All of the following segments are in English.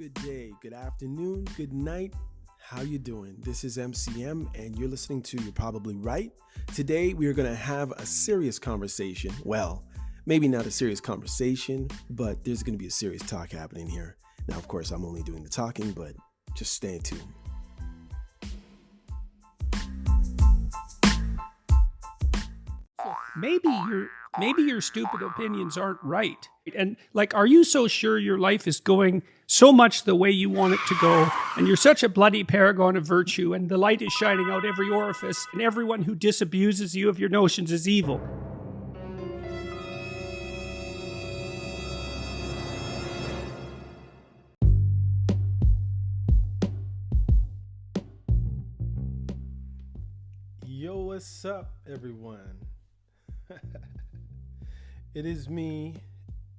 good day, good afternoon, good night. How you doing? This is MCM and you're listening to You're Probably Right. Today we are going to have a serious conversation. Well, maybe not a serious conversation, but there's going to be a serious talk happening here. Now, of course, I'm only doing the talking, but just stay tuned. Maybe your stupid opinions aren't right. And are you so sure your life is going so much the way you want it to go, and you're such a bloody paragon of virtue, and the light is shining out every orifice, and everyone who disabuses you of your notions is evil? Yo, what's up, everyone? It is me.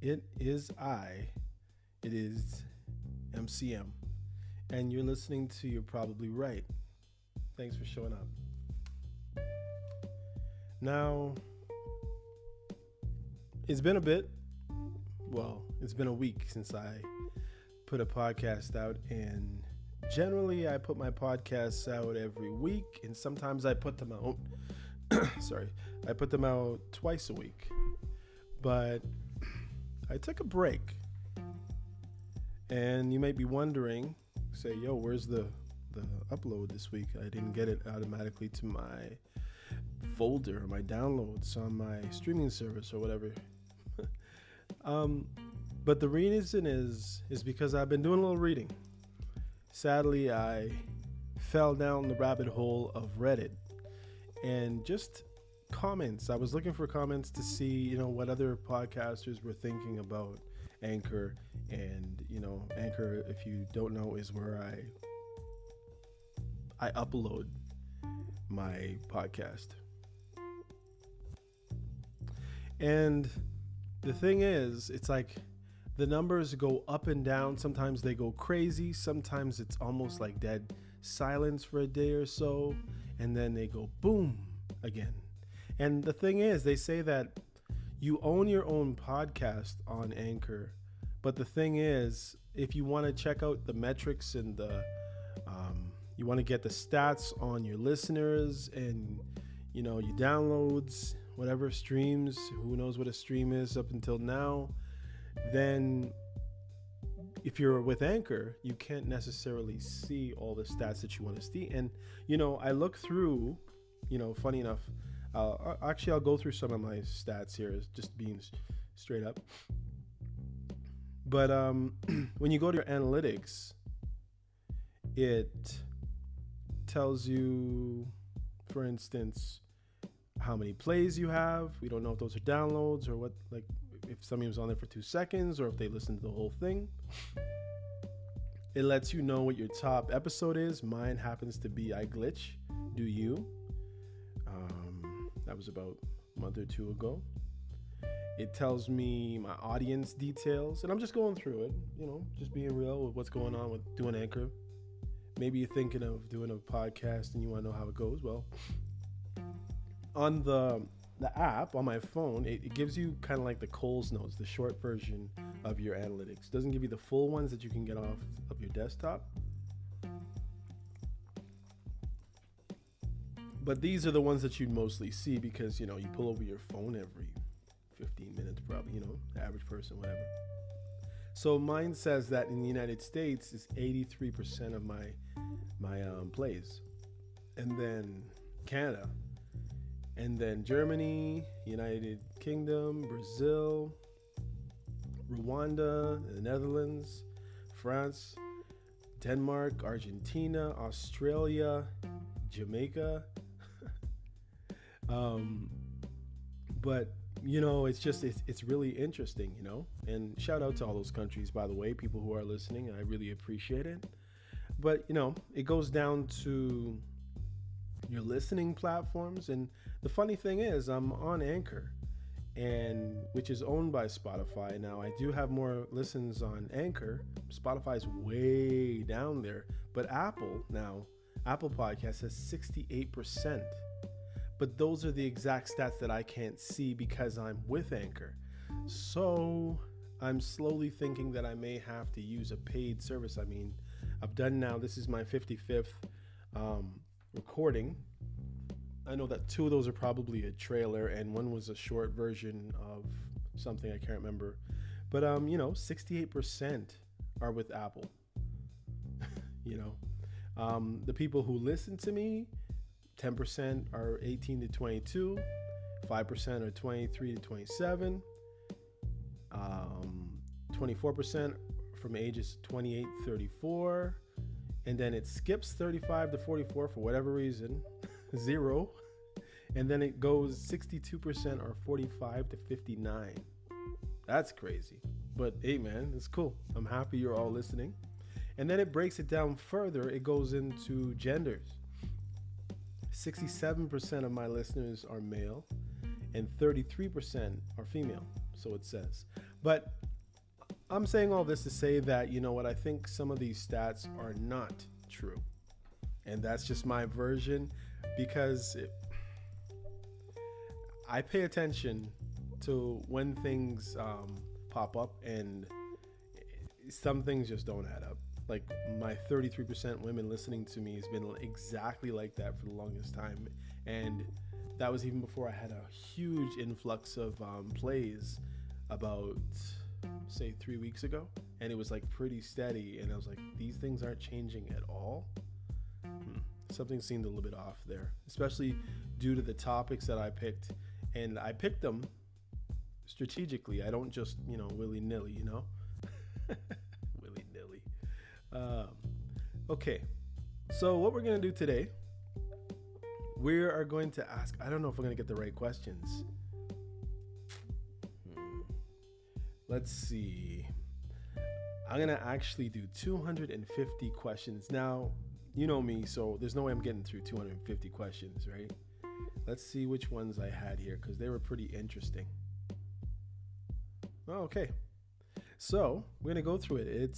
It is I. It is MCM. And you're listening to You're Probably Right. Thanks for showing up. Now, it's been a bit. Well, it's been a week since I put a podcast out. And generally, I put my podcasts out every week. And sometimes I put them out. I put them out twice a week. But I took a break. And you might be wondering, say, yo, where's the upload this week? I didn't get it automatically to my folder, my downloads on my streaming service or whatever. But the reason is because I've been doing a little reading. Sadly, I fell down the rabbit hole of Reddit. And just comments. I was looking for comments to see, what other podcasters were thinking about Anchor. And, Anchor, if you don't know, is where I upload my podcast. And the thing is, it's like the numbers go up and down. Sometimes they go crazy. Sometimes it's almost like dead silence for a day or so. And then they go boom again. And the thing is, they say that you own your own podcast on Anchor. But the thing is, if you want to check out the metrics and you want to get the stats on your listeners and, your downloads, whatever streams, who knows what a stream is up until now, then if you're with Anchor, you can't necessarily see all the stats that you want to see. And, I look through, funny enough, I'll go through some of my stats here, just being straight up. But when you go to your analytics, it tells you, for instance, how many plays you have. We don't know if those are downloads or what, if somebody was on there for 2 seconds or if they listened to the whole thing. It lets you know what your top episode is. Mine happens to be I Glitch, Do You? That was about a month or two ago. It tells me my audience details, and I'm just going through it, just being real with what's going on with doing Anchor. Maybe you're thinking of doing a podcast and you want to know how it goes. Well, on the app on my phone, it gives you kind of like the Coles Notes, the short version of your analytics. It doesn't give you the full ones that you can get off of your desktop. But these are the ones that you'd mostly see because, you pull over your phone every 15 minutes probably, the average person, whatever. So mine says that in the United States is 83% of my plays. And then Canada. And then Germany, United Kingdom, Brazil, Rwanda, the Netherlands, France, Denmark, Argentina, Australia, Jamaica. But it's really interesting, and shout out to all those countries, by the way, people who are listening. I really appreciate it. But, it goes down to your listening platforms. And the funny thing is I'm on Anchor, and which is owned by Spotify. Now I do have more listens on Anchor. Spotify's way down there, but Apple Podcasts has 68%. But those are the exact stats that I can't see because I'm with Anchor. So I'm slowly thinking that I may have to use a paid service. I mean, I've done now, this is my 55th recording. I know that 2 of those are probably a trailer and one was a short version of something I can't remember. But, 68% are with Apple. The people who listen to me, 10% are 18 to 22, 5% are 23 to 27, 24% from ages 28 to 34, and then it skips 35 to 44 for whatever reason, 0, and then it goes 62% or 45 to 59. That's crazy. But hey, man, it's cool. I'm happy you're all listening. And then it breaks it down further. It goes into genders. 67% of my listeners are male and 33% are female, so it says. But I'm saying all this to say that, I think some of these stats are not true. And that's just my version, because I pay attention to when things pop up, and some things just don't add up. Like my 33% women listening to me has been exactly like that for the longest time. And that was even before I had a huge influx of plays about, say, 3 weeks ago. And it was like pretty steady. And I was like, these things aren't changing at all. Something seemed a little bit off there, especially due to the topics that I picked. And I picked them strategically. I don't just, willy-nilly, willy-nilly. Okay, so what we're going to do today, we are going to ask, I don't know if we're going to get the right questions. Let's see. I'm going to actually do 250 questions. Now, you know me, so there's no way I'm getting through 250 questions, right? Let's see which ones I had here, because they were pretty interesting. Oh, okay. So we're going to go through it.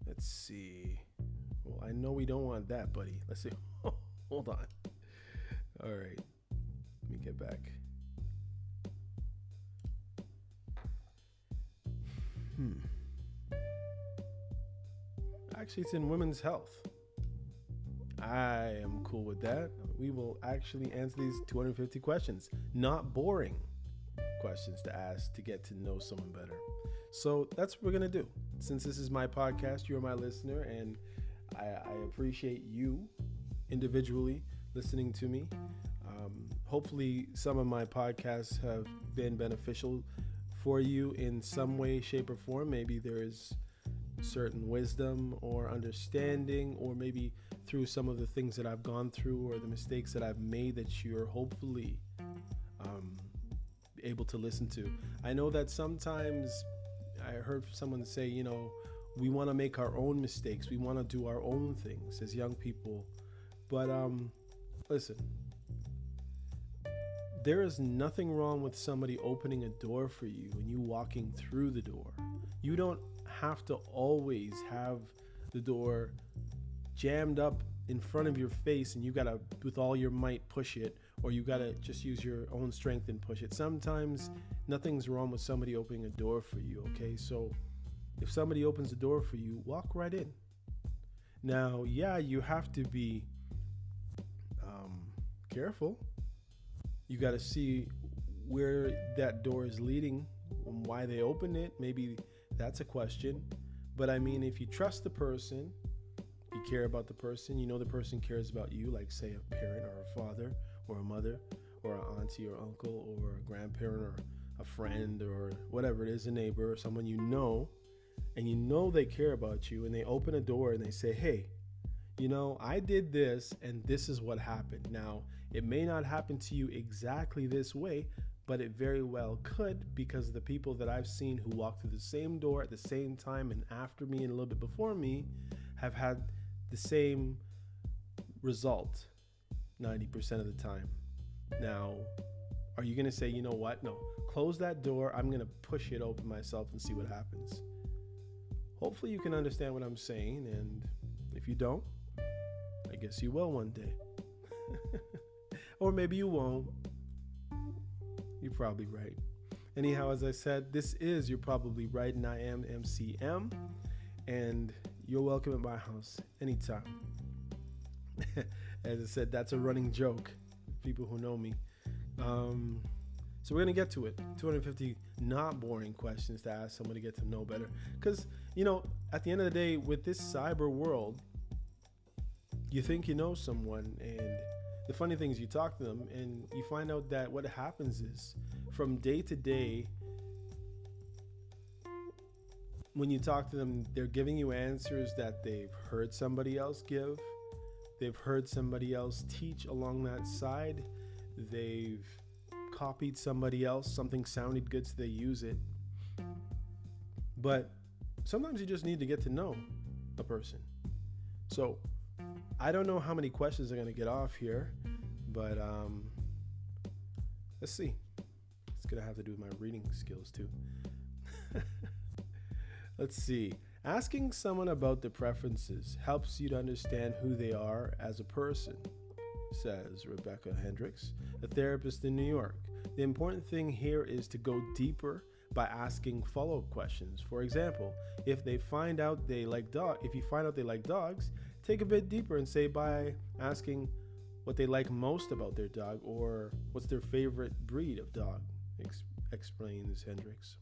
Let's see. Well, I know we don't want that, buddy. Let's see. Hold on. All right. Let me get back. Actually, it's in women's health. I am cool with that. We will actually answer these 250 questions. Not boring questions to ask to get to know someone better. So that's what we're going to do. Since this is my podcast, you're my listener, and I appreciate you individually listening to me. Hopefully some of my podcasts have been beneficial for you in some way, shape, or form. Maybe there is certain wisdom or understanding, or maybe through some of the things that I've gone through or the mistakes that I've made that you're hopefully able to listen to. I know that sometimes I heard someone say, we want to make our own mistakes. We want to do our own things as young people. But listen, there is nothing wrong with somebody opening a door for you and you walking through the door. You don't have to always have the door jammed up in front of your face and you got to, with all your might, push it, or you got to just use your own strength and push it. Sometimes nothing's wrong with somebody opening a door for you, okay? So if somebody opens the door for you, walk right in. Now, yeah, you have to be careful. You got to see where that door is leading and why they opened it. Maybe that's a question. But I mean, if you trust the person, you care about the person, the person cares about you, like say a parent or a father or a mother or an auntie or uncle or a grandparent or a friend or whatever it is, a neighbor or someone and they care about you, and they open a door and they say, hey, I did this and this is what happened. Now, it may not happen to you exactly this way, but it very well could, because the people that I've seen who walked through the same door at the same time and after me and a little bit before me have had the same result 90% of the time. Now, are you going to say, you know what? No, close that door. I'm going to push it open myself and see what happens. Hopefully you can understand what I'm saying. And if you don't, I guess you will one day. Or maybe you won't. You're probably right. Anyhow, as I said, this is You're Probably Right, and I am MCM, and you're welcome at my house anytime. As I said, that's a running joke, people who know me. So we're going to get to it. 250 not boring questions to ask someone to get to know better. Because, at the end of the day, with this cyber world, you think you know someone, and the funny thing is you talk to them and you find out that what happens is from day to day, when you talk to them, they're giving you answers that they've heard somebody else give. They've heard somebody else teach along that side. They've copied somebody else. Something sounded good, so they use it. But sometimes you just need to get to know a person. So I don't know how many questions are going to get off here, but let's see. It's going to have to do with my reading skills too. Let's see. Asking someone about their preferences helps you to understand who they are as a person, says Rebecca Hendricks, a therapist in New York. The important thing here is to go deeper by asking follow-up questions. For example, if you find out they like dogs, take a bit deeper and say by asking what they like most about their dog or what's their favorite breed of dog, explains Hendricks.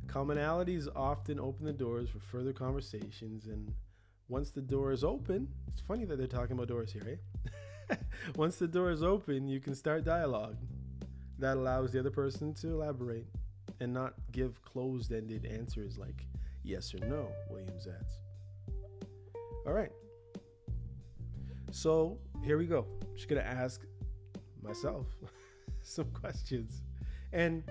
Commonalities often open the doors for further conversations, and once the door is open, it's funny that they're talking about doors here, eh? Once the door is open, you can start dialogue. That allows the other person to elaborate and not give closed-ended answers like yes or no, Williams adds. All right. So here we go. I'm just going to ask myself some questions. And,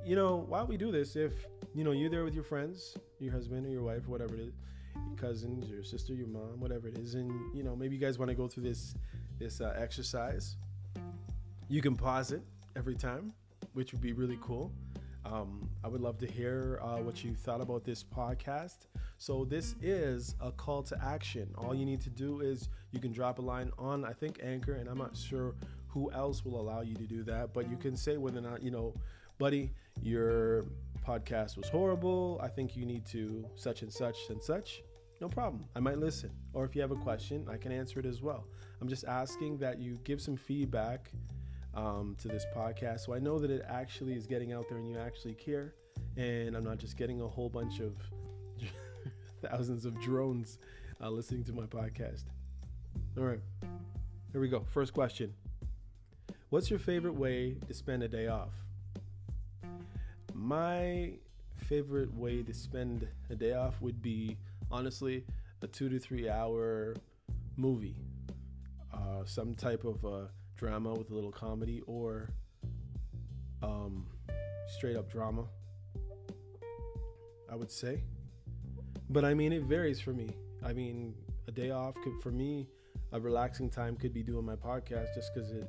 while we do this, if, you're there with your friends, your husband or your wife, whatever it is, your cousins, your sister, your mom, whatever it is, and, maybe you guys want to go through this exercise, you can pause it every time, which would be really cool. I would love to hear what you thought about this podcast. So this is a call to action. All you need to do is you can drop a line on, I think, Anchor, and I'm not sure who else will allow you to do that, but you can say whether or not, buddy, your podcast was horrible. I think you need to such and such and such. No problem. I might listen. Or if you have a question, I can answer it as well. I'm just asking that you give some feedback to this podcast, so I know that it actually is getting out there and you actually care, and I'm not just getting a whole bunch of thousands of drones listening to my podcast. All right, here we go. First question. What's your favorite way to spend a day off? My favorite way to spend a day off would be, honestly, a 2 to 3 hour movie, some type of drama with a little comedy, or straight up drama, I would say. But I mean, it varies for me. I mean, a day off could, for me, a relaxing time could be doing my podcast, just because it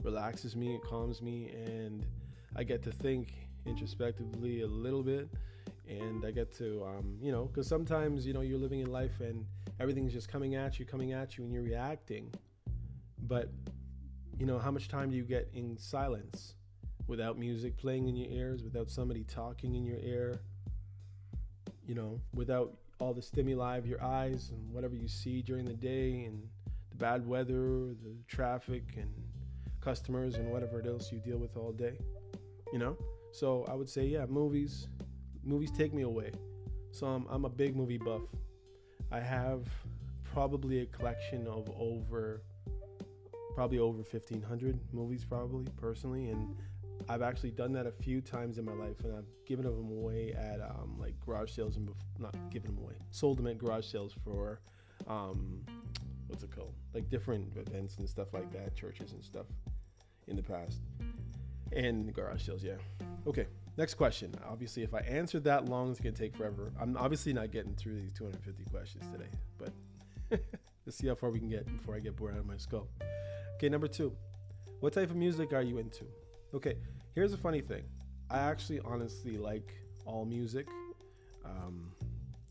relaxes me, it calms me, and I get to think introspectively a little bit, and I get to because sometimes you're living in life and everything's just coming at you and you're reacting, but how much time do you get in silence without music playing in your ears, without somebody talking in your ear, without all the stimuli of your eyes and whatever you see during the day and the bad weather, the traffic and customers and whatever else you deal with all day, So I would say, yeah, movies take me away. So I'm a big movie buff. I have probably a collection of over 1,500 movies, probably, personally, and I've actually done that a few times in my life, and I've given them away at like garage sales, and not given them away, sold them at garage sales for what's it called, like different events and stuff like that, churches and stuff in the past, and garage sales. Yeah. Okay, next question. Obviously, if I answered that long, it's gonna take forever. I'm obviously not getting through these 250 questions today, but let's see how far we can get before I get bored out of my skull. Okay, number 2. What type of music are you into? Okay, here's a funny thing. I actually honestly like all music.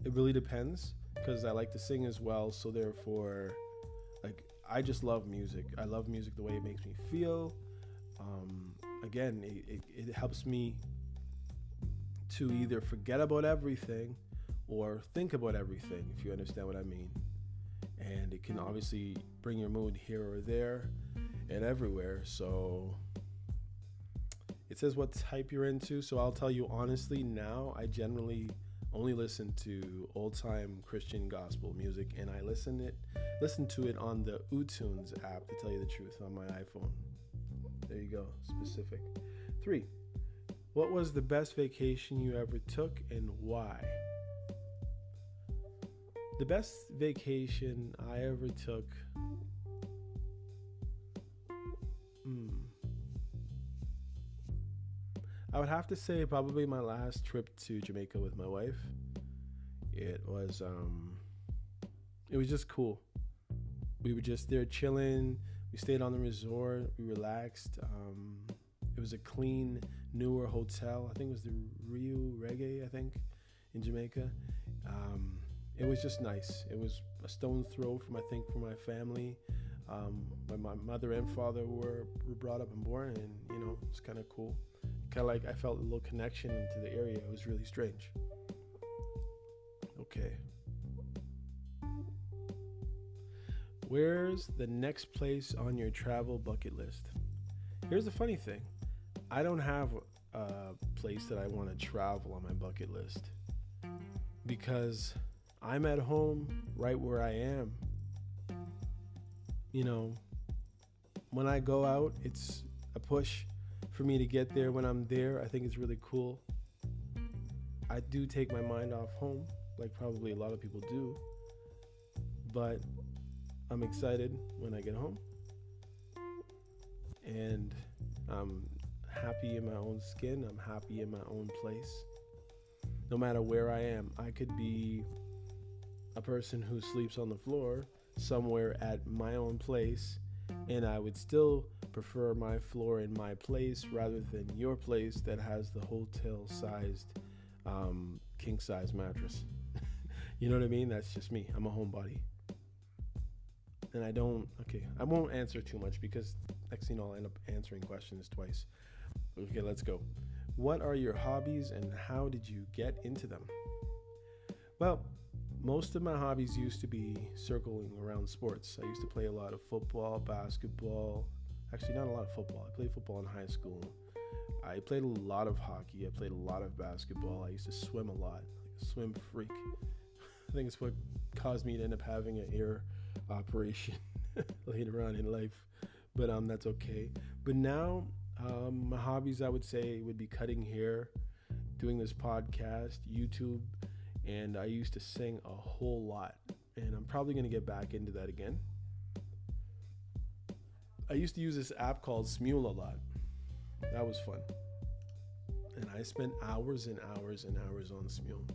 It really depends, because I like to sing as well, so therefore, like, I just love music. I love music the way it makes me feel. Again, it helps me to either forget about everything or think about everything, if you understand what I mean. And it can obviously bring your mood here or there and everywhere. So it says what type you're into. So I'll tell you honestly, now I generally only listen to old-time Christian gospel music, and I listen to it on the uTunes app, to tell you the truth, on my iPhone. There you go, specific. 3, what was the best vacation you ever took and why? The best vacation I ever took, I would have to say probably my last trip to Jamaica with my wife. It was just cool. We were just there chilling. We stayed on the resort. We relaxed. It was a clean, newer hotel. I think it was the Rio Reggae, I think, in Jamaica. It was just nice. It was a stone's throw from my family. My mother and father were brought up and born, and it's kind of cool. Kind of like I felt a little connection into the area. It was really strange. Okay. Where's the next place on your travel bucket list? Here's the funny thing. I don't have a place that I want to travel on my bucket list because I'm at home right where I am. When I go out, it's a push for me to get there. When I'm there, I think it's really cool. I do take my mind off home, like probably a lot of people do, but I'm excited when I get home, and I'm happy in my own skin. I'm happy in my own place. No matter where I am, I could be a person who sleeps on the floor somewhere at my own place, and I would still prefer my floor in my place rather than your place that has the hotel-sized king-size mattress. You know what I mean? That's just me. I'm a homebody. And I won't answer too much because next thing I'll end up answering questions twice. Okay, let's go. What are your hobbies and how did you get into them? Well, most of my hobbies used to be circling around sports. I used to play a lot of football, basketball. Actually, not a lot of football. I played football in high school. I played a lot of hockey. I played a lot of basketball. I used to swim a lot, like a swim freak. I think it's what caused me to end up having an ear operation later on in life. But that's okay. But now, my hobbies, I would say, would be cutting hair, doing this podcast, YouTube, and I used to sing a whole lot. And I'm probably going to get back into that again. I used to use this app called Smule a lot. That was fun. And I spent hours and hours and hours on Smule.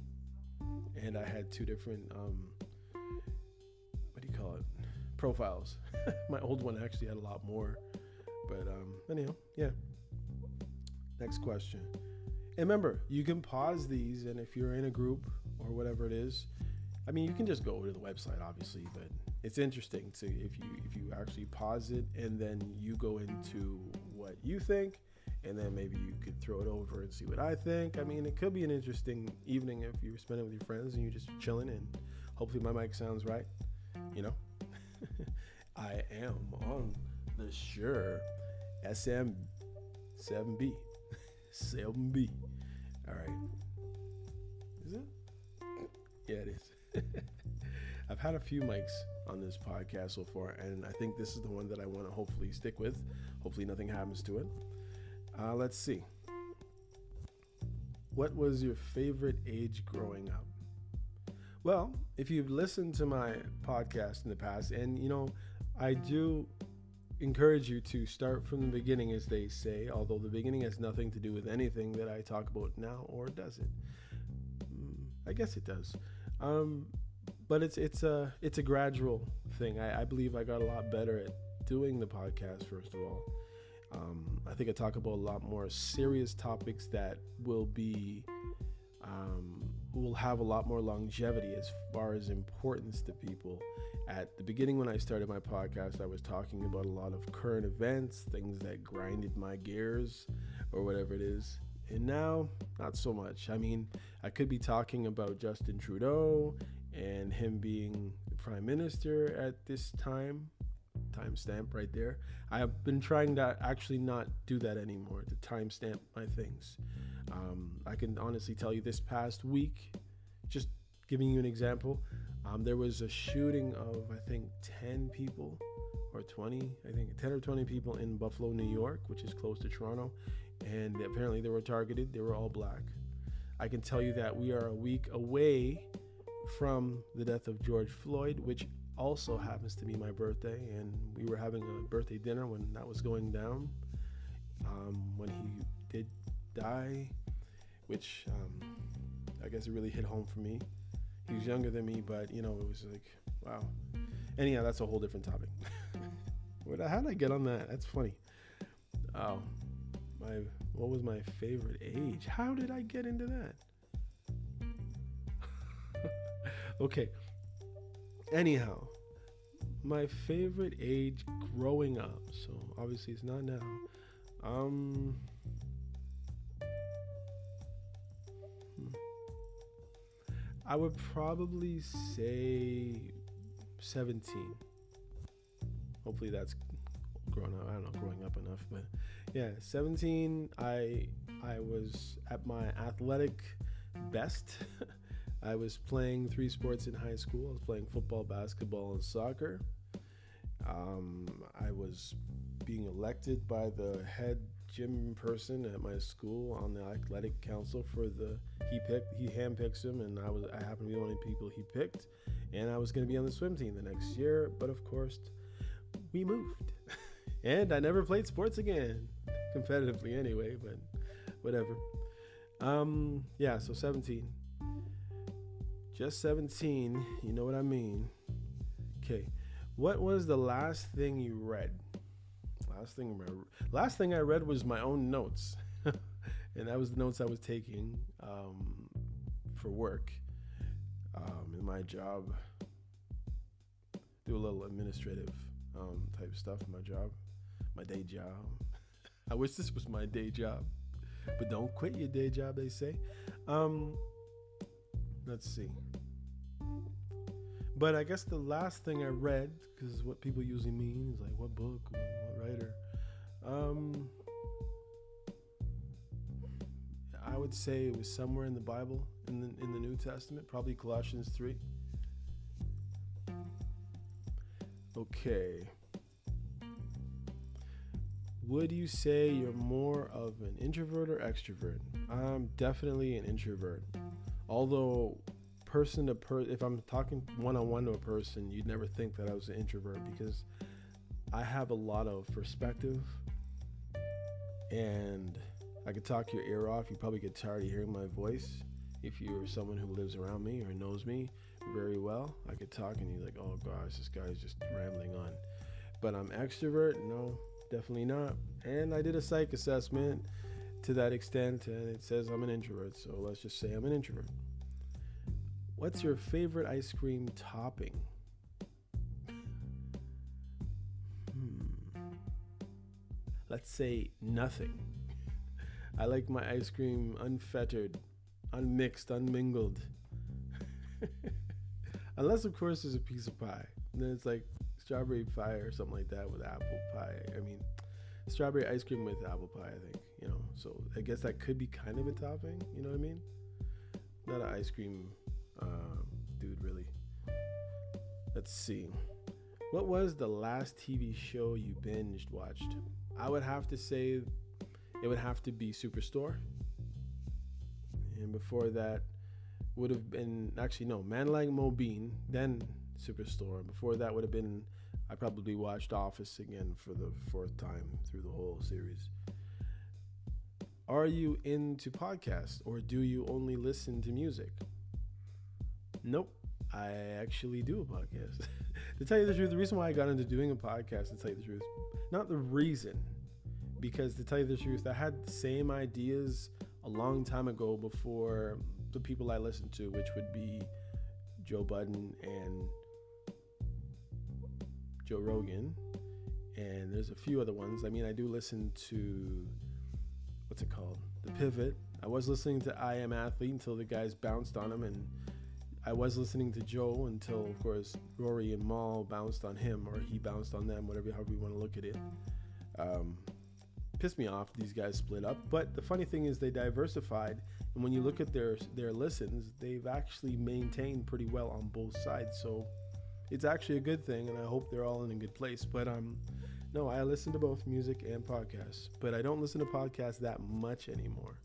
And I had 2 different, profiles. My old one actually had a lot more. But anyhow, yeah. Next question. And remember, you can pause these, and if you're in a group or whatever it is, you can just go to the website, obviously, but it's interesting to if you actually pause it and then you go into what you think, and then maybe you could throw it over and see what I think. It could be an interesting evening if you're spending with your friends and you're just chilling, and hopefully my mic sounds right. I am on the Shure SM7B. 7B. All right. Is it? Yeah, it is. I've had a few mics on this podcast so far, and I think this is the one that I want to hopefully stick with. Hopefully nothing happens to it. Let's see. What was your favorite age growing up? Well, if you've listened to my podcast in the past, and I do encourage you to start from the beginning, as they say, although the beginning has nothing to do with anything that I talk about now, or does it? I guess it does. But it's a gradual thing. I believe I got a lot better at doing the podcast, first of all. I think I talk about a lot more serious topics that will be will have a lot more longevity as far as importance to people. At the beginning, when I started my podcast, I was talking about a lot of current events, things that grinded my gears or whatever it is. And now, not so much. I mean, I could be talking about Justin Trudeau and him being the prime minister at this timestamp right there. I have been trying to actually not do that anymore, to timestamp my things. I can honestly tell you this past week, just giving you an example, there was a shooting of, I think, 10 people or 20, I think 10 or 20 people in Buffalo, New York, which is close to Toronto. And apparently they were targeted. They were all black. I can tell you that we are a week away from the death of George Floyd, which also happens to be my birthday. And we were having a birthday dinner when that was going down, when he did die, which I guess it really hit home for me. He was younger than me, but, it was like, wow. Anyhow, that's a whole different topic. How did I get on that? That's funny. Oh. What was my favorite age? How did I get into that? Okay. Anyhow, my favorite age growing up. So obviously it's not now. I would probably say 17. Hopefully that's grown up. I don't know, growing up enough, but yeah, 17. I was at my athletic best. I was playing 3 sports in high school. I was playing football, basketball, and soccer. I was being elected by the head gym person at my school on the athletic council for he handpicks him, and I happened to be one of the people he picked, and I was going to be on the swim team the next year, but of course we moved. And I never played sports again, competitively anyway, but whatever. Yeah, so 17. Just 17, you know what I mean. Okay, what was the last thing you read? Last thing I read was my own notes. And that was the notes I was taking for work in my job. Do a little administrative type stuff in my job. My day job. I wish this was my day job, but don't quit your day job, they say. Let's see. But I guess the last thing I read, because what people usually mean is like what book, what writer. I would say it was somewhere in the Bible, in the New Testament, probably Colossians 3. Okay. Would you say you're more of an introvert or extrovert? I'm definitely an introvert. Although person to person, if I'm talking one-on-one to a person, you'd never think that I was an introvert because I have a lot of perspective and I could talk your ear off. You probably get tired of hearing my voice. If you're someone who lives around me or knows me very well, I could talk and you're like, oh gosh, this guy's just rambling on. But I'm extrovert? No, definitely not. And I did a psych assessment to that extent and it says I'm an introvert. So let's just say I'm an introvert. What's your favorite ice cream topping? Let's say nothing. I like my ice cream unfettered, unmixed, unmingled. Unless, of course, there's a piece of pie. And then it's like strawberry pie or something like that with apple pie. I mean, strawberry ice cream with apple pie, I think, So I guess that could be kind of a topping, you know what I mean? Not an ice cream dude, really. Let's see. What was the last TV show you binged watched? I would have to say it would have to be Superstore. And before that would have been, actually no, Man Like Mo Bean, then Superstore. Before that would have been, I probably watched Office again for the 4th time through the whole series. Are you into podcasts or do you only listen to music? Nope, I actually do a podcast. To tell you the truth, the reason why I got into doing a podcast, to tell you the truth, not the reason, because to tell you the truth, I had the same ideas a long time ago before the people I listen to, which would be Joe Budden and Joe Rogan, and there's a few other ones. I mean, I do listen to, what's it called? The Pivot. I was listening to I Am Athlete until the guys bounced on him, and I was listening to Joe until, of course, Rory and Maul bounced on him, or he bounced on them, however you want to look at it. Pissed me off these guys split up, but the funny thing is they diversified, and when you look at their listens, they've actually maintained pretty well on both sides, so it's actually a good thing, and I hope they're all in a good place. But no, I listen to both music and podcasts, but I don't listen to podcasts that much anymore.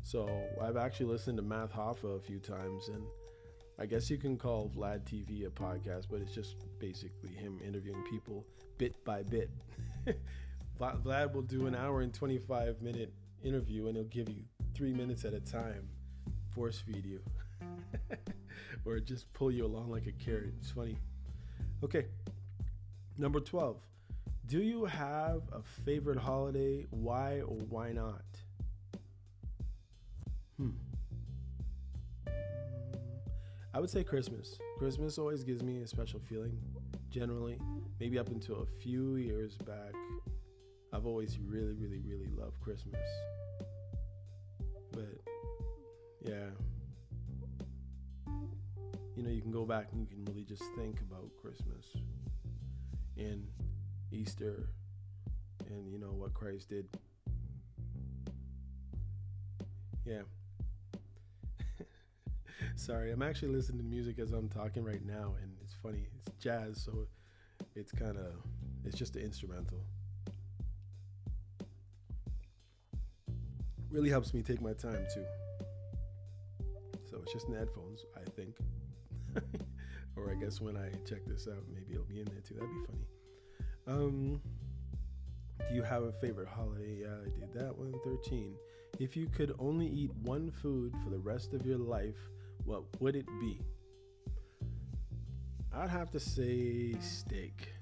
So I've actually listened to Matt Hoffa a few times, and I guess you can call Vlad TV a podcast, but it's just basically him interviewing people bit by bit. Vlad will do an hour and 25-minute interview, and he'll give you 3 minutes at a time, force feed you, or just pull you along like a carrot. It's funny. Okay, number 12. Do you have a favorite holiday? Why or why not? I would say Christmas. Christmas always gives me a special feeling, generally. Maybe up until a few years back, I've always really, really, really loved Christmas. But, yeah. You know, you can go back and you can really just think about Christmas and Easter and, you know, what Christ did. Yeah. Sorry, I'm actually listening to music as I'm talking right now, and it's funny. It's jazz, so it's just an instrumental. Really helps me take my time too. So it's just in the headphones, I think. Or I guess when I check this out, maybe it'll be in there too. That'd be funny. Do you have a favorite holiday? Yeah, I did that one. 13. If you could only eat one food for the rest of your life, what would it be? I'd have to say steak.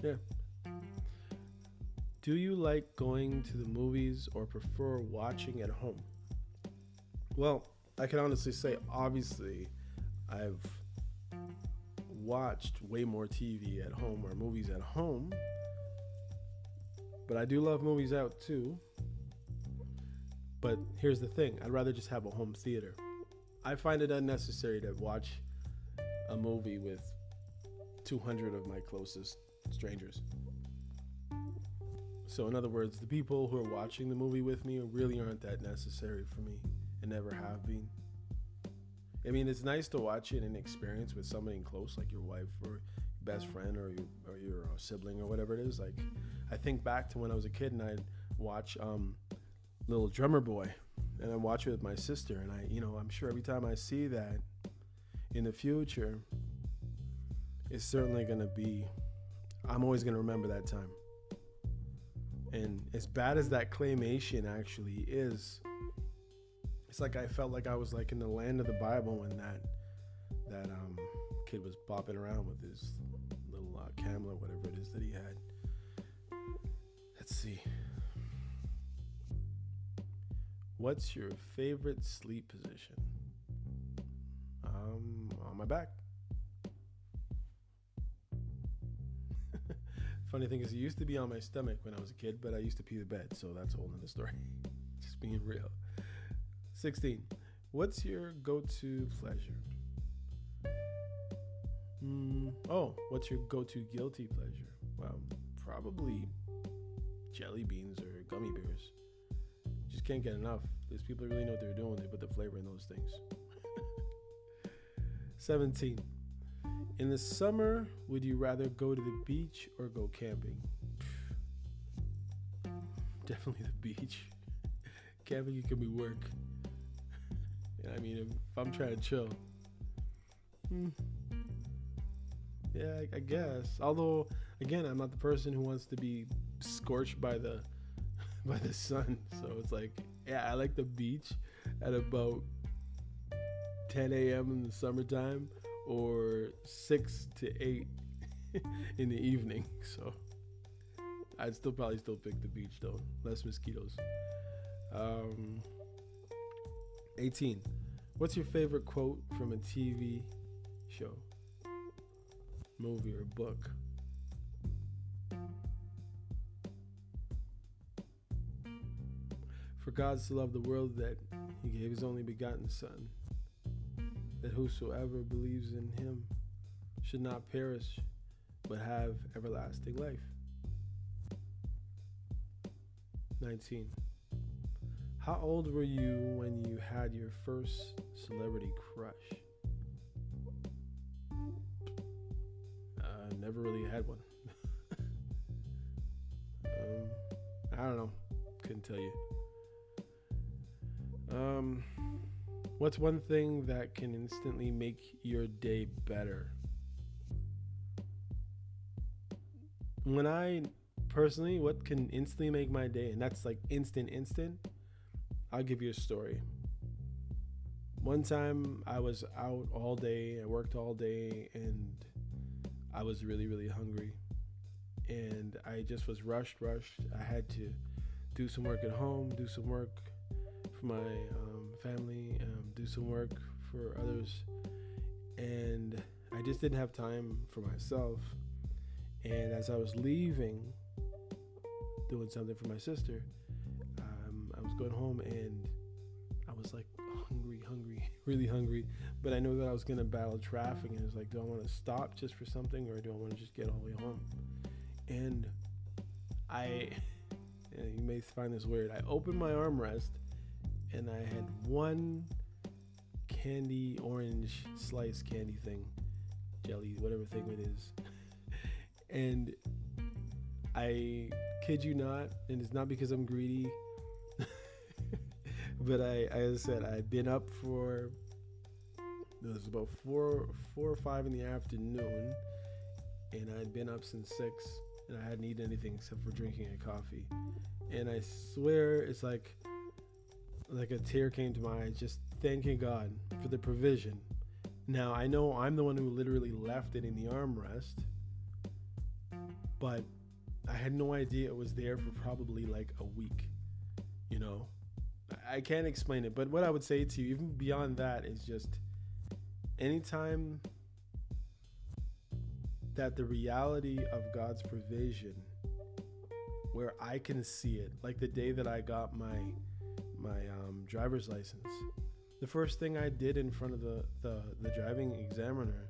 Yeah. Do you like going to the movies or prefer watching at home? Well, I can honestly say, obviously, I've watched way more TV at home or movies at home, but I do love movies out too. But here's the thing, I'd rather just have a home theater. I find it unnecessary to watch a movie with 200 of my closest strangers. So in other words, the people who are watching the movie with me really aren't that necessary for me and never have been. I mean, it's nice to watch it and experience with somebody close, like your wife or best friend or your sibling or whatever it is. Like, I think back to when I was a kid and I'd watch Little Drummer Boy, and I watch it with my sister, and I'm sure every time I see that in the future, it's certainly going to be, I'm always going to remember that time. And as bad as that claymation actually is, it's like I felt like I was like in the land of the Bible when that kid was bopping around with his little camel or whatever it is that he had. Let's see. What's your favorite sleep position? On my back. Funny thing is, it used to be on my stomach when I was a kid, but I used to pee the bed, so that's a whole nother story. Just being real. 16. What's your go-to pleasure? What's your go-to guilty pleasure? Well, probably jelly beans or gummy bears. Just can't get enough. These people really know what they're doing. They put the flavor in those things. 17. In the summer, would you rather go to the beach or go camping? Definitely the beach. Camping, it can be work. I mean, if I'm trying to chill. Yeah, I guess. Although, again, I'm not the person who wants to be scorched by the sun. So it's like, yeah, I like the beach at about 10 a.m. in the summertime or 6 to 8 in the evening. So I'd probably still pick the beach though. Less mosquitoes. 18. What's your favorite quote from a TV show, movie, or book? For God so loved the world that he gave his only begotten Son, that whosoever believes in him should not perish, but have everlasting life. 19. How old were you when you had your first celebrity crush? Never really had one. I don't know. Couldn't tell you. What's one thing that can instantly make your day better? When I personally, what can instantly make my day, and that's like instant, I'll give you a story. One time I was out all day, I worked all day, and I was really, really hungry. And I just was rushed. I had to do some work at home, do some work for my family, do some work for others. And I just didn't have time for myself. And as I was leaving, doing something for my sister, I was going home and I was like hungry, really hungry. But I knew that I was going to battle traffic, and it was like, do I want to stop just for something, or do I want to just get all the way home? And you may find this weird, I opened my armrest and I had one candy, orange slice candy thing, jelly, whatever thing it is. And I kid you not, and it's not because I'm greedy, but as I said, I'd been up it was about 4 or 5 in the afternoon, and I'd been up since 6, and I hadn't eaten anything except for drinking a coffee. And I swear it's like a tear came to my eyes, just thanking God for the provision. Now, I know I'm the one who literally left it in the armrest, but I had no idea it was there for probably like a week, you know? I can't explain it, but what I would say to you, even beyond that, is just anytime that the reality of God's provision, where I can see it, like the day that I got my driver's license, the first thing I did in front of the driving examiner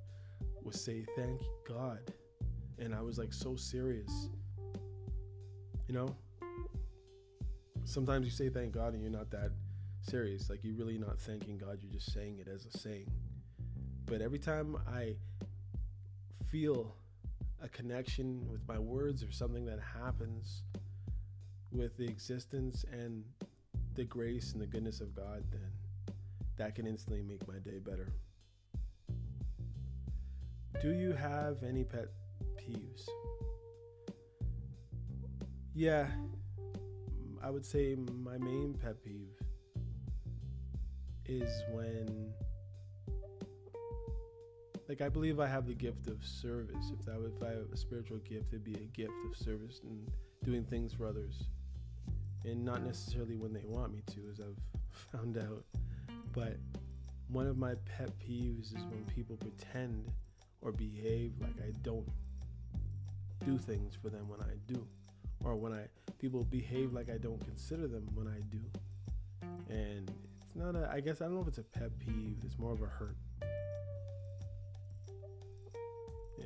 was say, thank God. And I was like so serious, you know? Sometimes you say thank God and you're not that serious. Like, you're really not thanking God, you're just saying it as a saying. But every time I feel a connection with my words or something that happens with the existence and the grace and the goodness of God, then that can instantly make my day better. Do you have any pet peeves? Yeah, I would say my main pet peeve is when, like, I believe I have the gift of service. If I have a spiritual gift, it'd be a gift of service and doing things for others, and not necessarily when they want me to, as I've found out. But one of my pet peeves is when people pretend or behave like I don't do things for them when I do, or when people behave like I don't consider them when I do. And it's not I guess I don't know if it's a pet peeve, it's more of a hurt. Yeah.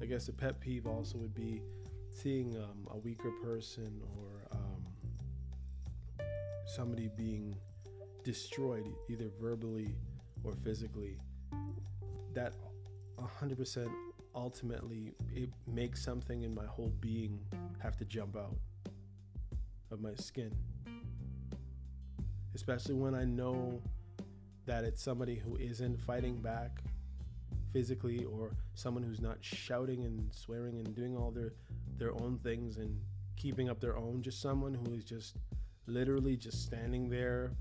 I guess a pet peeve also would be seeing a weaker person or somebody being destroyed, either verbally or physically. That 100% ultimately, it makes something in my whole being have to jump out of my skin. Especially when I know that it's somebody who isn't fighting back physically, or someone who's not shouting and swearing and doing all their own things and keeping up their own, just someone who is just literally just standing there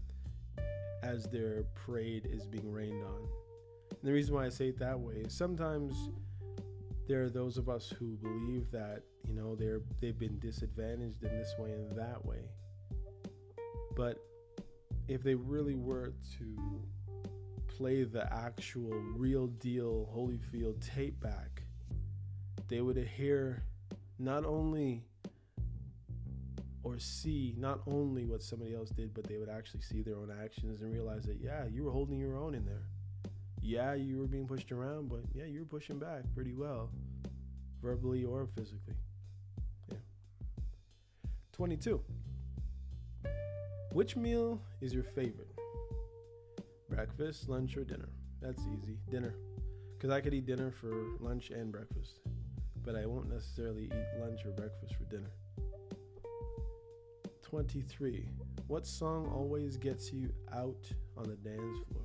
as their parade is being rained on. And the reason why I say it that way is sometimes there are those of us who believe that, they've been disadvantaged in this way and that way. But if they really were to play the actual real deal Holyfield tape back, they would hear not only or see not only what somebody else did, but they would actually see their own actions and realize that, yeah, you were holding your own in there. Yeah, you were being pushed around, but yeah, you were pushing back pretty well, verbally or physically. Yeah. 22. Which meal is your favorite? Breakfast, lunch, or dinner? That's easy. Dinner. Because I could eat dinner for lunch and breakfast, but I won't necessarily eat lunch or breakfast for dinner. 23. What song always gets you out on the dance floor?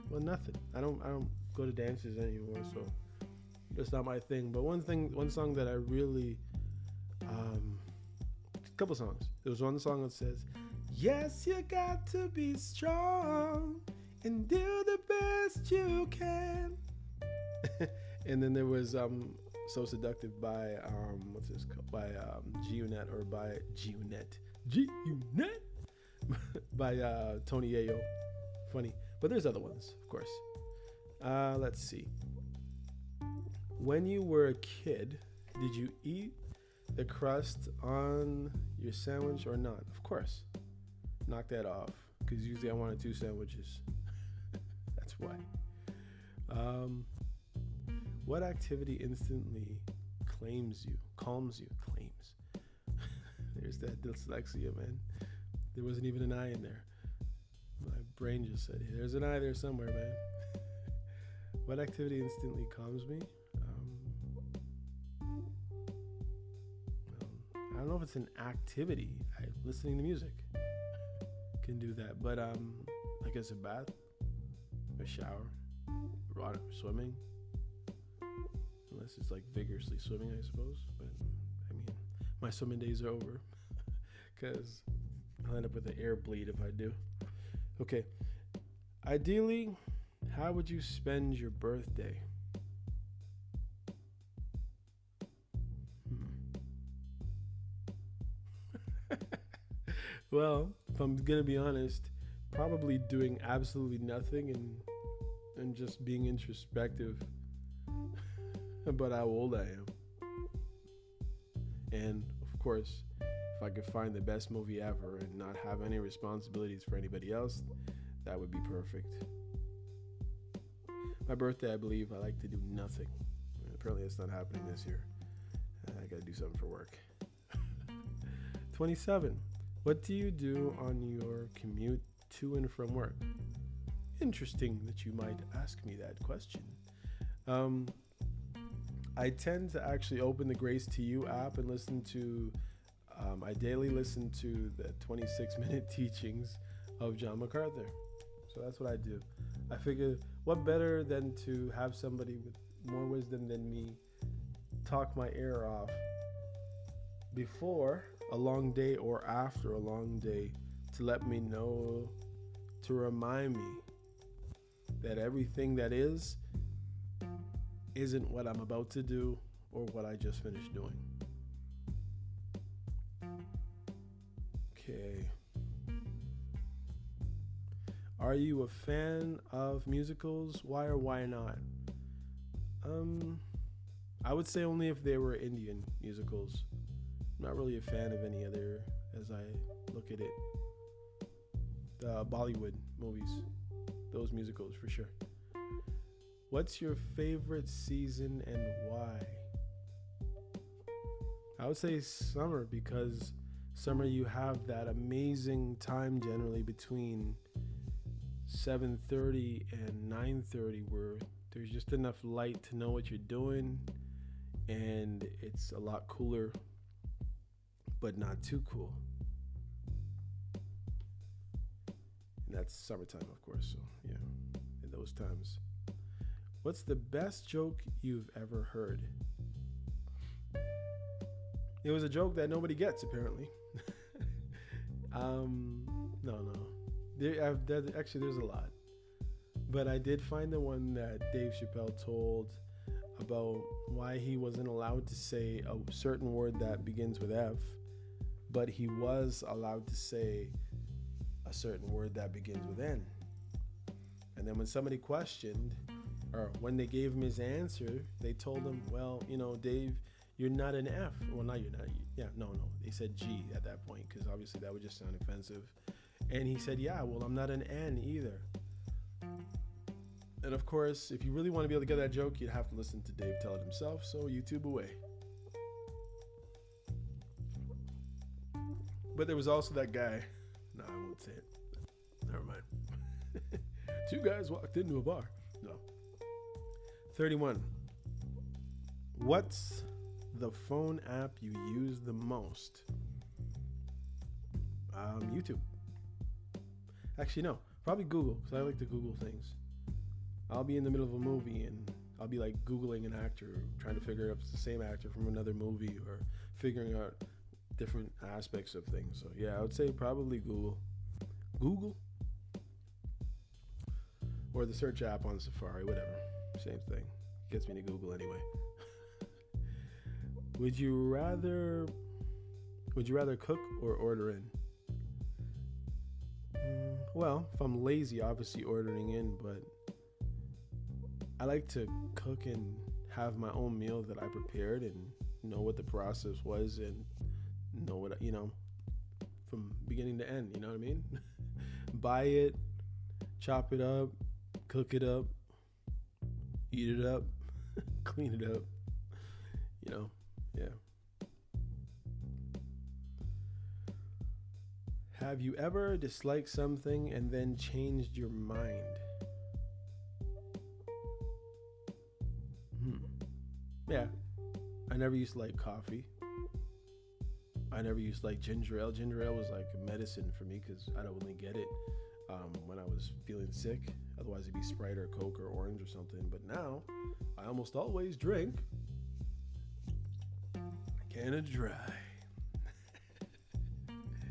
Well, nothing. I don't go to dances anymore, so that's not my thing. But one song that I really, a couple songs. There was one song that says, "Yes, you got to be strong and do the best you can." And then there was "So Seductive" by what's this called? By G-Unit by Tony Ayo. Funny, but there's other ones, of course. Let's see. When you were a kid, did you eat the crust on your sandwich or not? Of course. Knock that off, because usually I wanted 2 sandwiches. That's why. What activity instantly calms you? Claims. There's that dyslexia, man. There wasn't even an I in there. My brain just said, hey, there's an I there somewhere, man. What activity instantly calms me? I don't know if it's an activity. Listening to music can do that. But I guess a bath, a shower, swimming. Unless it's like vigorously swimming, I suppose. But I mean, my swimming days are over because I'll end up with an air bleed if I do. Okay. Ideally, how would you spend your birthday? Well, if I'm gonna be honest, probably doing absolutely nothing and just being introspective about how old I am. And of course, if I could find the best movie ever and not have any responsibilities for anybody else, that would be perfect. My birthday, I believe, I like to do nothing. Apparently it's not happening this year. I gotta do something for work. 27. What do you do on your commute to and from work? Interesting that you might ask me that question. I tend to actually open the Grace to You app and listen to, I daily listen to the 26-minute teachings of John MacArthur. So that's what I do. I figure, what better than to have somebody with more wisdom than me talk my ear off before a long day or after a long day to let me know, to remind me that everything that isn't what I'm about to do or what I just finished doing. Okay. Are you a fan of musicals? Why or why not? I would say only if they were Indian musicals. I'm not really a fan of any other as I look at it. The Bollywood movies, those musicals for sure. What's your favorite season and why? I would say summer, because summer you have that amazing time generally between 7:30 and 9:30 where there's just enough light to know what you're doing, and it's a lot cooler but not too cool. And that's summertime, of course, so yeah, in those times. What's the best joke you've ever heard? It was a joke that nobody gets, apparently. No. Actually, there's a lot. But I did find the one that Dave Chappelle told about why he wasn't allowed to say a certain word that begins with F, but he was allowed to say a certain word that begins with N. And then when somebody questioned, or when they gave him his answer, they told him, well, Dave, you're not an F. Well, no, you're not. Yeah, no. They said G at that point, because obviously that would just sound offensive. And he said, yeah, well, I'm not an N either. And of course, if you really want to be able to get that joke, you'd have to listen to Dave tell it himself. So YouTube away. But there was also that guy. No, I won't say it. Never mind. 2 guys walked into a bar. No. 31. What's the phone app you use the most? YouTube. Actually, no. Probably Google, because I like to Google things. I'll be in the middle of a movie and I'll be like Googling an actor, trying to figure out if it's the same actor from another movie, or figuring out different aspects of things. So yeah, I would say probably Google. Google? Or the search app on Safari, whatever. Same thing. Gets me to Google anyway. Would you rather cook or order in? Well, if I'm lazy, obviously ordering in, but I like to cook and have my own meal that I prepared and know what the process was and know what, from beginning to end, you know what I mean? Buy it, chop it up, cook it up, eat it up, clean it up, yeah. Have you ever disliked something and then changed your mind? Yeah. I never used to like coffee. I never used to like ginger ale. Ginger ale was like medicine for me because I'd only get it when I was feeling sick. Otherwise it'd be Sprite or Coke or orange or something. But now I almost always drink Canada Dry.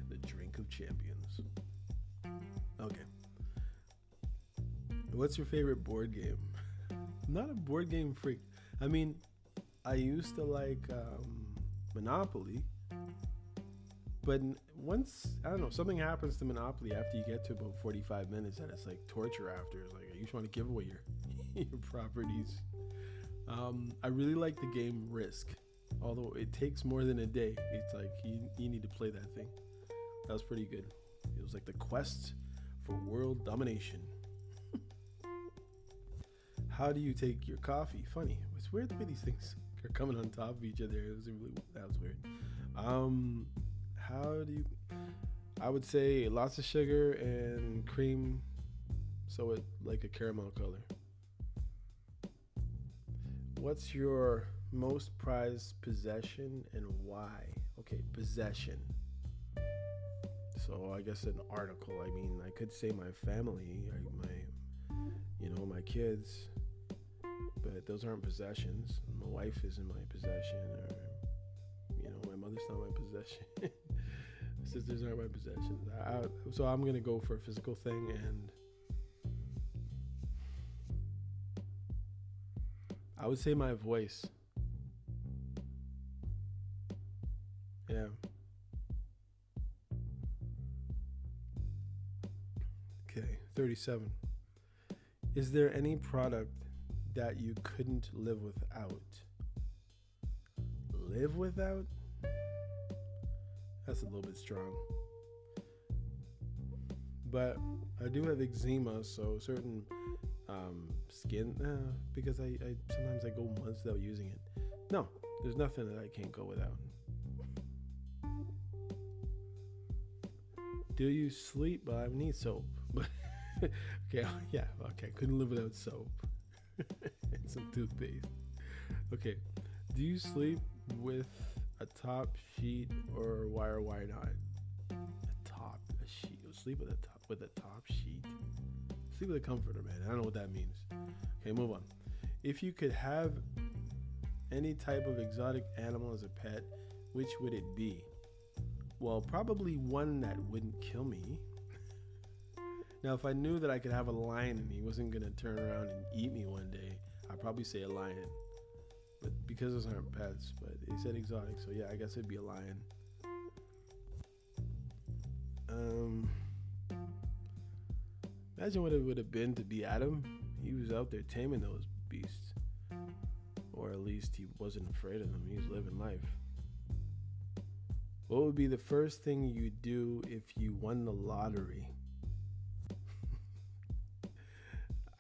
The drink of champions. Okay. What's your favorite board game? I'm not a board game freak. I mean, I used to like Monopoly, but once, I don't know, something happens to Monopoly after you get to about 45 minutes and it's like torture after. It's like, you just want to give away your properties. I really like the game Risk, although it takes more than a day. It's like you need to play that thing. That was pretty good. It was like the quest for world domination. How do you take your coffee? Funny. It's weird the way these things are coming on top of each other. That was weird. How do you? I would say lots of sugar and cream, so it like a caramel color. What's your most prized possession and why? Okay, possession. So I guess an article. I mean, I could say my family, my kids. But those aren't possessions. My wife isn't my possession, or my mother's not my possession. Sisters aren't my possessions. So I'm gonna go for a physical thing, and I would say my voice. Yeah. Okay, 37. Is there any product that you couldn't live without? Live without? That's a little bit strong. But I do have eczema, so certain skin, because I sometimes I go months without using it. No, there's nothing that I can't go without. Do you sleep? But I need soap. Okay, yeah, okay, couldn't live without soap. And some toothpaste. Okay, do you sleep with a top sheet or why not? A sheet. Sleep with a top sheet. Sleep with a comforter, man. I don't know what that means. Okay, move on. If you could have any type of exotic animal as a pet, which would it be? Well, probably one that wouldn't kill me. Now, if I knew that I could have a lion and he wasn't going to turn around and eat me one day, I'd probably say a lion. But because those aren't pets, but he said exotic, so yeah, I guess it'd be a lion. Imagine what it would have been to be Adam. He was out there taming those beasts. Or at least he wasn't afraid of them. He was living life. What would be the first thing you'd do if you won the lottery?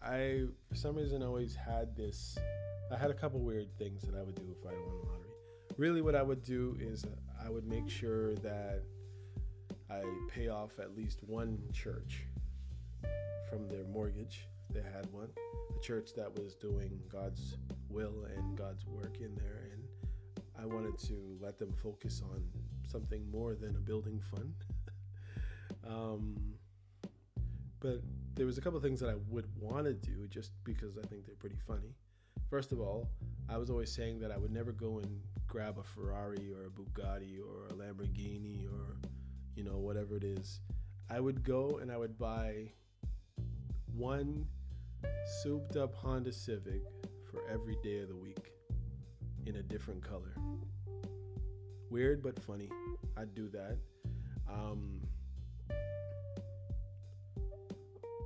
For some reason, always had this. I had a couple weird things that I would do if I won the lottery. Really, what I would do is I would make sure that I pay off at least one church from their mortgage. They had one, a church that was doing God's will and God's work in there, and I wanted to let them focus on something more than a building fund. But there was a couple of things that I would want to do just because I think they're pretty funny. First of all, I was always saying that I would never go and grab a Ferrari or a Bugatti or a Lamborghini or, whatever it is. I would go and I would buy one souped up Honda Civic for every day of the week in a different color. Weird but funny. I'd do that.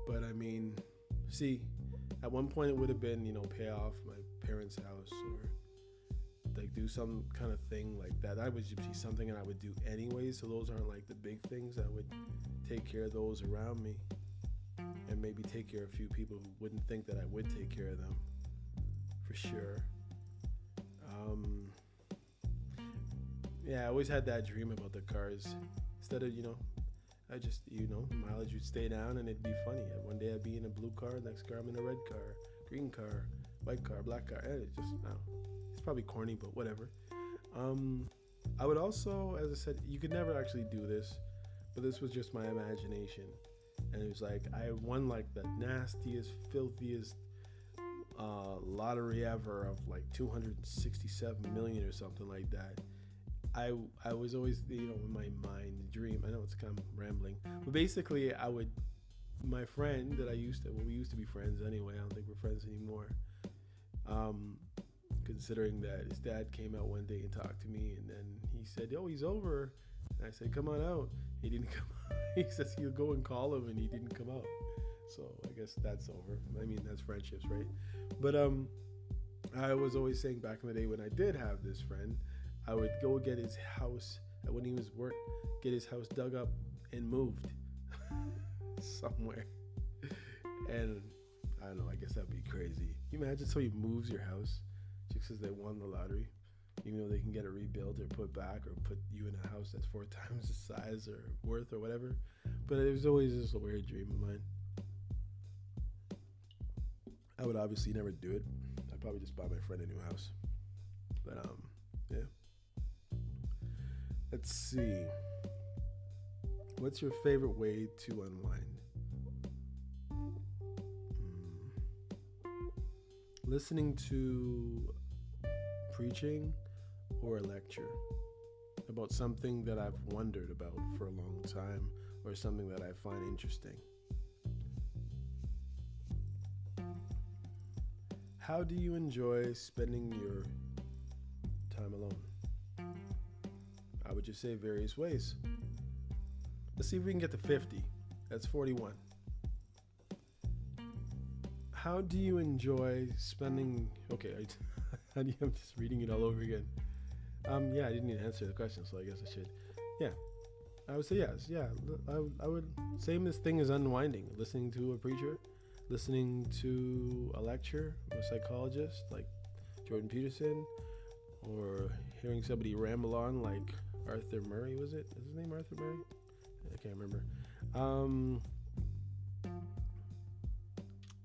But I mean, see, at one point it would have been, pay off my parents' house or like do some kind of thing like that. That would just be something that I would do anyway. So those aren't like the big things. I would take care of those around me and maybe take care of a few people who wouldn't think that I would take care of them, for sure. I always had that dream about the cars. Instead of, I just, mileage would stay down and it'd be funny. One day I'd be in a blue car, next car I'm in a red car, green car, white car, black car. And it's probably corny, but whatever. I would also, as I said, you could never actually do this, but this was just my imagination. And it was like, I won like the nastiest, filthiest lottery ever of like 267 million or something like that. I was always, in my mind, the dream. I know it's kind of rambling, but basically my friend that we used to be friends anyway. I don't think we're friends anymore. Considering that his dad came out one day and talked to me, and then he said, "Oh, he's over." And I said, "Come on out." He didn't come out. He says he'll go and call him, and he didn't come out. So I guess that's over. I mean, that's friendships, right? But I was always saying back in the day when I did have this friend, I would go get his house when he was get his house dug up and moved somewhere. And I don't know, I guess that'd be crazy. Can you imagine somebody moves your house just because they won the lottery, even though they can get it rebuilt or put back or put you in a house that's 4 times the size or worth or whatever. But it was always just a weird dream of mine. I would obviously never do it. I'd probably just buy my friend a new house. But yeah. Let's see. What's your favorite way to unwind? Listening to preaching or a lecture about something that I've wondered about for a long time or something that I find interesting. How do you enjoy spending your time alone? I would just say various ways. Let's see if we can get to 50. That's 41. How do you enjoy spending... Okay, I'm just reading it all over again. I didn't even answer the question, so I guess I should. Yeah, I would say yes. Yeah, I would. Same as thing as unwinding. Listening to a preacher, listening to a lecture, a psychologist like Jordan Peterson, or hearing somebody ramble on like Arthur Murray. Was it? Is his name Arthur Murray? I can't remember.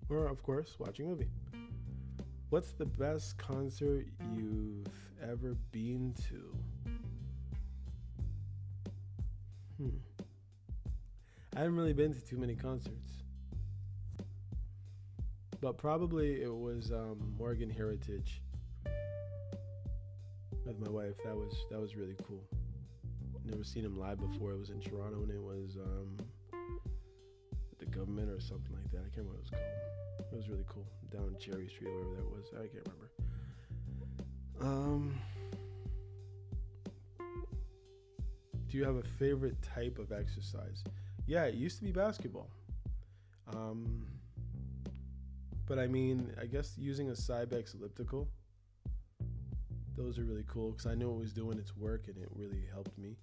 Or of course, watching a movie. What's the best concert you've ever been to? I haven't really been to too many concerts, but probably it was Morgan Heritage with my wife. That was really cool. Never seen him live before. It was in Toronto, and it was at the government or something like that. I can't remember what it was called. It was really cool. Down Cherry Street or wherever that was. I can't remember. Do you have a favorite type of exercise? Yeah, it used to be basketball. But I mean, I guess using a Cybex elliptical, those are really cool because I knew it was doing its work and it really helped me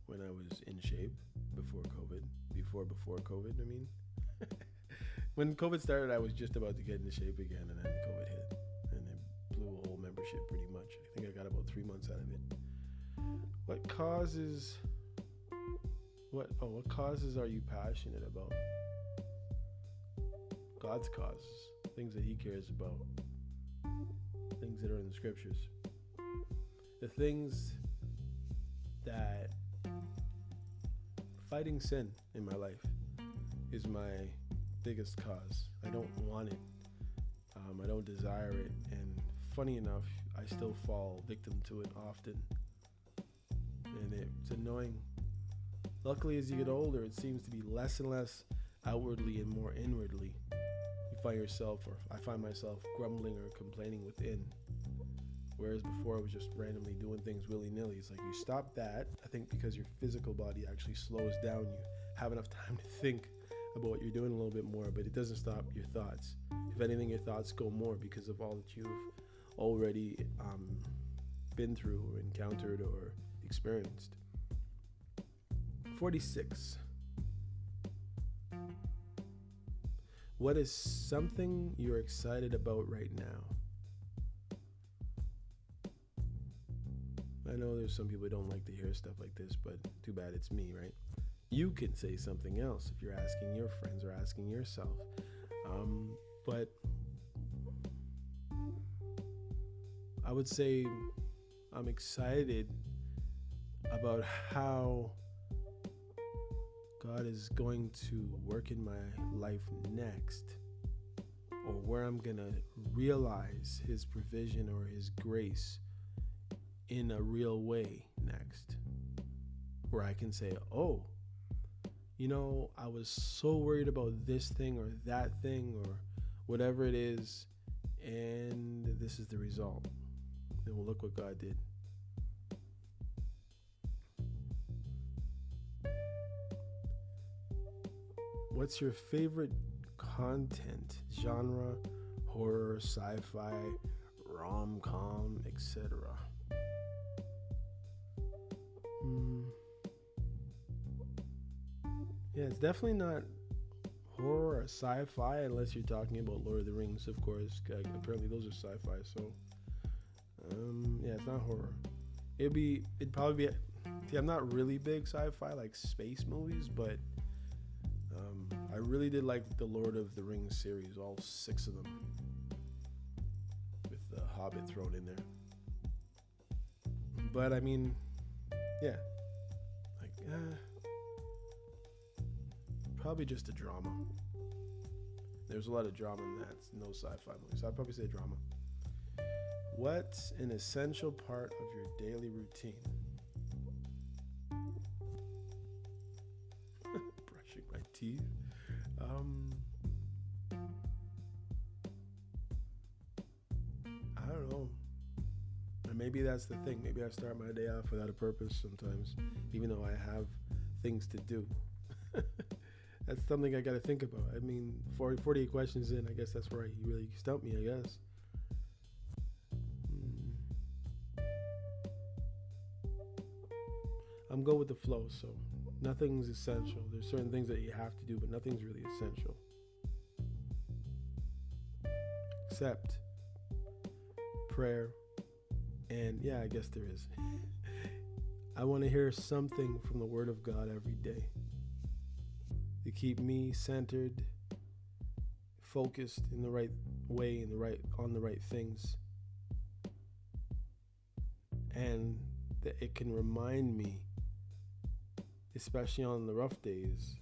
when I was in shape before COVID. Before COVID, I mean. When COVID started, I was just about to get into shape again, and then COVID hit, and it blew a whole membership pretty much. I think I got about 3 months out of it. What causes are you passionate about? God's causes, things that he cares about, things that are in the scriptures. The things that fighting sin in my life is my biggest cause. I don't want it. I don't desire it. And funny enough, I still fall victim to it often. And it's annoying. Luckily, as you get older, it seems to be less and less outwardly and more inwardly. I find myself grumbling or complaining within. Whereas before I was just randomly doing things willy-nilly. It's like you stop that, I think because your physical body actually slows down. You have enough time to think about what you're doing a little bit more, but it doesn't stop your thoughts. If anything, your thoughts go more because of all that you've already been through or encountered or experienced. 46. What is something you're excited about right now? I know there's some people who don't like to hear stuff like this, but too bad it's me, right? You can say something else if you're asking your friends or asking yourself. But I would say I'm excited about how God is going to work in my life next, or where I'm going to realize his provision or his grace in a real way next, where I can say, oh, I was so worried about this thing or that thing or whatever it is, and this is the result. And we'll look what God did. What's your favorite content? Genre, horror, sci-fi, rom-com, etc. Yeah, it's definitely not horror or sci-fi unless you're talking about Lord of the Rings, of course. Apparently those are sci-fi, so yeah, it's not horror. It'd probably be. See, I'm not really big sci-fi like space movies, but I really did like the Lord of the Rings series, all 6 of them, with the Hobbit thrown in there. But I mean, yeah, probably just a drama. There's a lot of drama in that. No sci-fi movies, so I'd probably say drama. What's an essential part of your daily routine? Brushing my teeth. I don't know. Or maybe that's the thing. Maybe I start my day off without a purpose sometimes, even though I have things to do. That's something I got to think about. I mean, 48 questions in, I guess that's where you really stumped me, I guess. I'm go with the flow, so nothing's essential. There's certain things that you have to do, but nothing's really essential. Except prayer, and yeah, I guess there is. I want to hear something from the Word of God every day to keep me centered, focused in the right way, on the right things, and that it can remind me, especially on the rough days,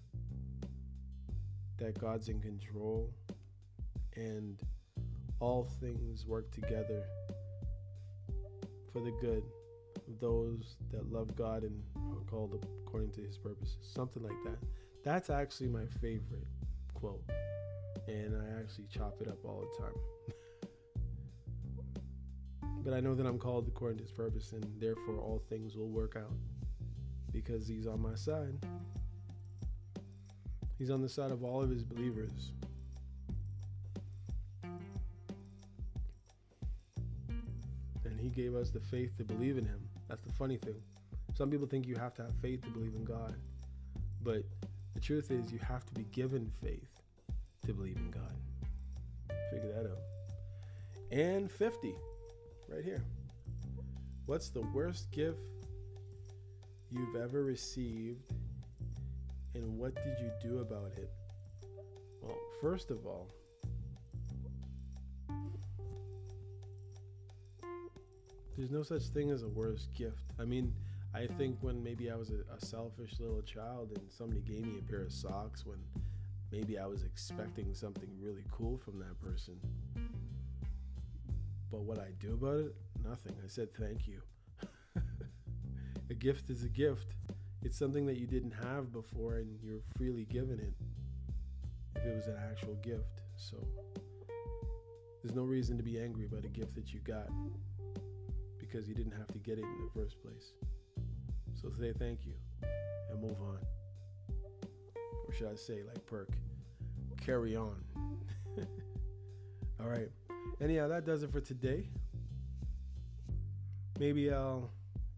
that God's in control and all things work together for the good of those that love God and are called according to his purposes. Something like that. That's actually my favorite quote. And I actually chop it up all the time. But I know that I'm called according to his purpose, and therefore all things will work out because he's on my side. He's on the side of all of his believers. And he gave us the faith to believe in him. That's the funny thing. Some people think you have to have faith to believe in God. But the truth is you have to be given faith to believe in God. Figure that out. And 50, right here. What's the worst gift you've ever received, and what did you do about it? Well, first of all, there's no such thing as a worst gift. I mean, I think when maybe I was a selfish little child and somebody gave me a pair of socks when maybe I was expecting something really cool from that person. But what I do about it? Nothing. I said thank you. A gift is a gift. It's something that you didn't have before and you're freely given it if it was an actual gift. So there's no reason to be angry about a gift that you got because you didn't have to get it in the first place. So say thank you and move on. Or should I say, like Perk, carry on. All right. Anyhow, that does it for today. Maybe I'll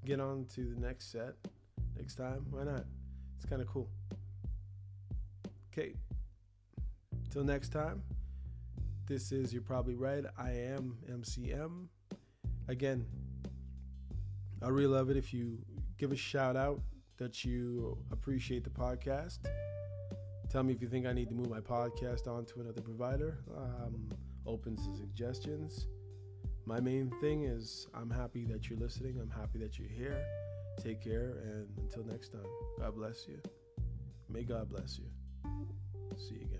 get on to the next set next time. Why not? It's kind of cool. Okay. Till next time, this is You're Probably Right. I am MCM. Again, I really love it if you give a shout out that you appreciate the podcast. Tell me if you think I need to move my podcast on to another provider. Open to suggestions. My main thing is I'm happy that you're listening. I'm happy that you're here. Take care, and until next time, God bless you. May God bless you. See you again.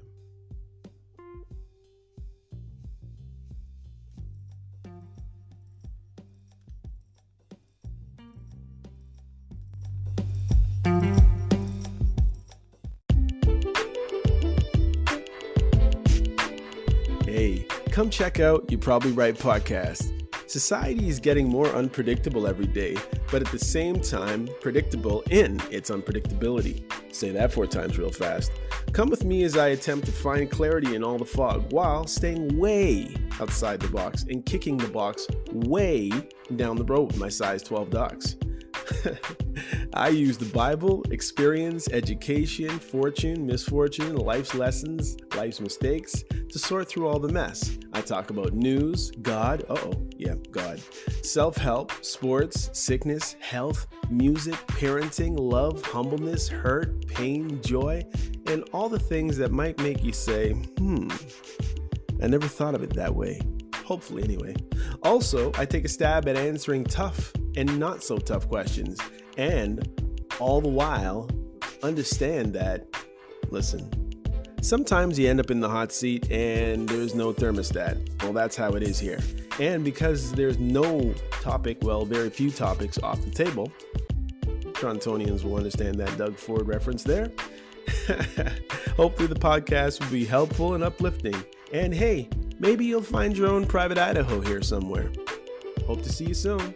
Hey, come check out You're Probably Right podcast. Society is getting more unpredictable every day, but at the same time, predictable in its unpredictability. Say that 4 times real fast. Come with me as I attempt to find clarity in all the fog while staying way outside the box and kicking the box way down the road with my size 12 docs. I use the Bible, experience, education, fortune, misfortune, life's lessons, life's mistakes to sort through all the mess. I talk about news, God, God, self-help, sports, sickness, health, music, parenting, love, humbleness, hurt, pain, joy, and all the things that might make you say, I never thought of it that way. Hopefully, anyway. Also, I take a stab at answering tough and not so tough questions, and all the while understand that, listen, sometimes you end up in the hot seat and there's no thermostat. Well, that's how it is here. And because there's no topic, very few topics off the table, Torontonians will understand that Doug Ford reference there. Hopefully the podcast will be helpful and uplifting. And hey, maybe you'll find your own private Idaho here somewhere. Hope to see you soon.